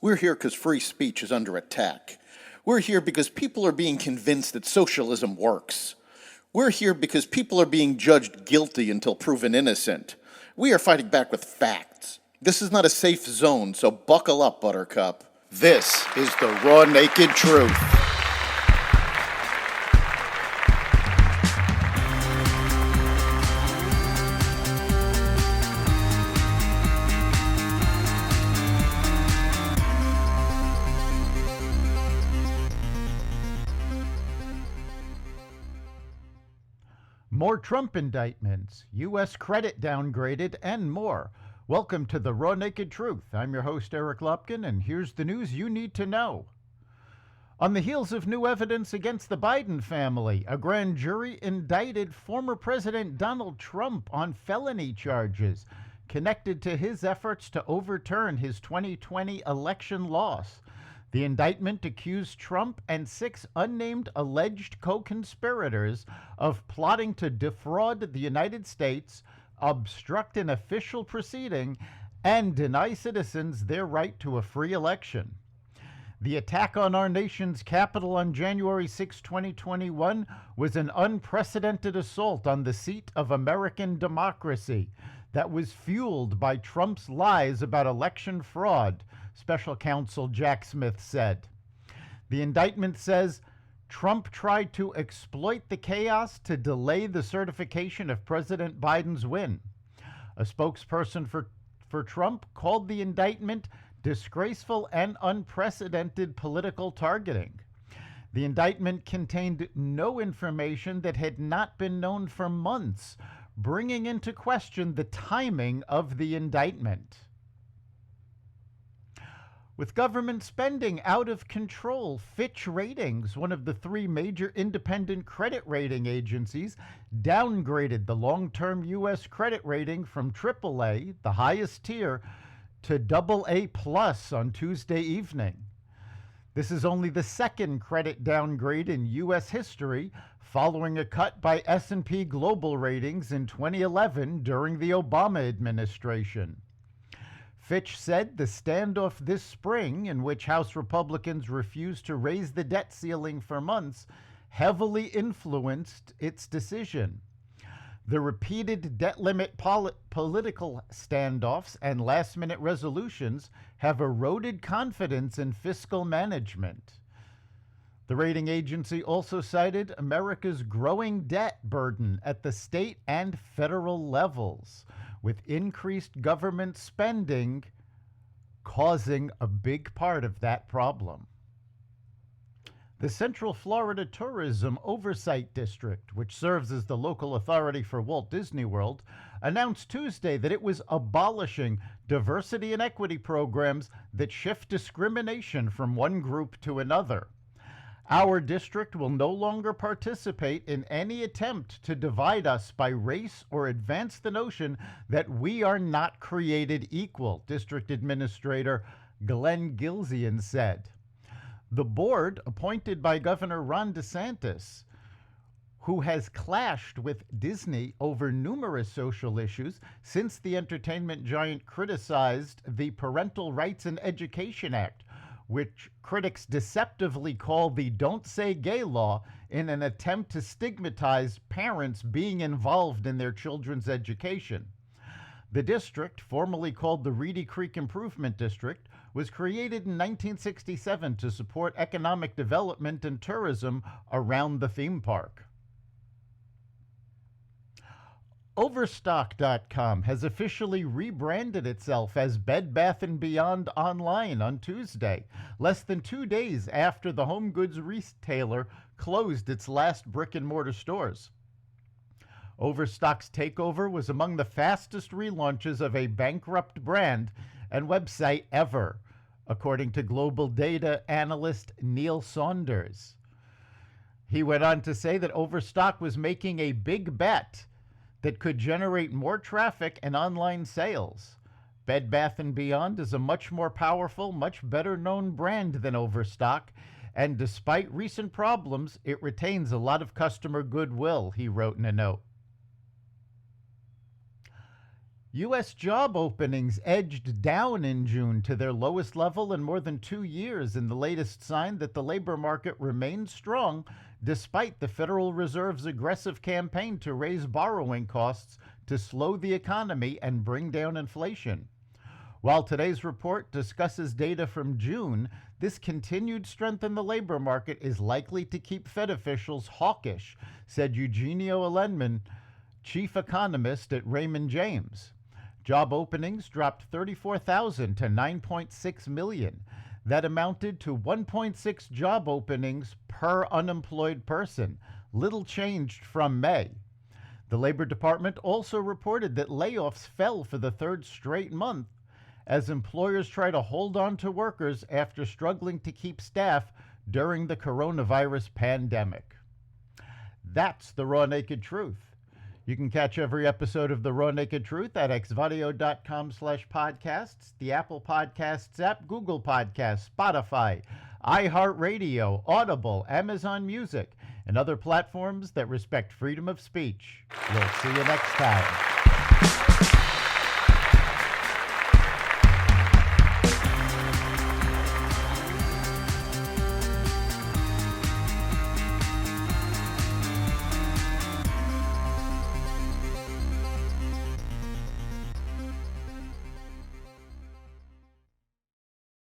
We're here because free speech is under attack. We're here because people are being convinced that socialism works. We're here because people are being judged guilty until proven innocent. We are fighting back with facts. This is not a safe zone, so buckle up, Buttercup. This is the raw, naked truth. More Trump indictments, U.S. credit downgraded, and more. Welcome to the Raw Naked Truth. I'm your host, Eric Lopkin, and here's the news you need to know. On the heels of new evidence against the Biden family, a grand jury indicted former President Donald Trump on felony charges connected to his efforts to overturn his 2020 election loss. The indictment accused Trump and 6 unnamed alleged co-conspirators of plotting to defraud the United States, obstruct an official proceeding, and deny citizens their right to a free election. The attack on our nation's capital on January 6, 2021 was an unprecedented assault on the seat of American democracy that was fueled by Trump's lies about election fraud, Special Counsel Jack Smith said. The indictment says Trump tried to exploit the chaos to delay the certification of President Biden's win. A spokesperson for Trump called the indictment disgraceful and unprecedented political targeting. The indictment contained no information that had not been known for months, bringing into question the timing of the indictment. With government spending out of control, Fitch Ratings, one of the 3 major independent credit rating agencies, downgraded the long-term U.S. credit rating from AAA, the highest tier, to AA+ on Tuesday evening. This is only the second credit downgrade in U.S. history, following a cut by S&P Global Ratings in 2011 during the Obama administration. Fitch said the standoff this spring, in which House Republicans refused to raise the debt ceiling for months, heavily influenced its decision. The repeated debt limit political standoffs and last-minute resolutions have eroded confidence in fiscal management. The rating agency also cited America's growing debt burden at the state and federal levels, with increased government spending causing a big part of that problem. The Central Florida Tourism Oversight District, which serves as the local authority for Walt Disney World, announced Tuesday that it was abolishing diversity and equity programs that shift discrimination from one group to another. Our district will no longer participate in any attempt to divide us by race or advance the notion that we are not created equal, District Administrator Glenn Gilzian said. The board, appointed by Governor Ron DeSantis, who has clashed with Disney over numerous social issues since the entertainment giant criticized the Parental Rights and Education Act, which critics deceptively call the Don't Say Gay law, in an attempt to stigmatize parents being involved in their children's education. The district, formerly called the Reedy Creek Improvement District, was created in 1967 to support economic development and tourism around the theme park. Overstock.com has officially rebranded itself as Bed Bath & Beyond Online on Tuesday, less than 2 days after the home goods retailer closed its last brick-and-mortar stores. Overstock's takeover was among the fastest relaunches of a bankrupt brand and website ever, according to global data analyst Neil Saunders. He went on to say that Overstock was making a big bet that could generate more traffic and online sales. Bed Bath & Beyond is a much more powerful, much better known brand than Overstock, and despite recent problems, it retains a lot of customer goodwill, he wrote in a note. U.S. job openings edged down in June to their lowest level in more than 2 years, in the latest sign that the labor market remains strong despite the Federal Reserve's aggressive campaign to raise borrowing costs to slow the economy and bring down inflation. While today's report discusses data from June, this continued strength in the labor market is likely to keep Fed officials hawkish, said Eugenio Alenman, chief economist at Raymond James. Job openings dropped 34,000 to 9.6 million. That amounted to 1.6 job openings per unemployed person, little changed from May. The Labor Department also reported that layoffs fell for the third straight month as employers try to hold on to workers after struggling to keep staff during the coronavirus pandemic. That's the Raw Naked Truth. You can catch every episode of The Raw Naked Truth at xvadio.com/podcasts, the Apple Podcasts app, Google Podcasts, Spotify, iHeartRadio, Audible, Amazon Music, and other platforms that respect freedom of speech. We'll see you next time.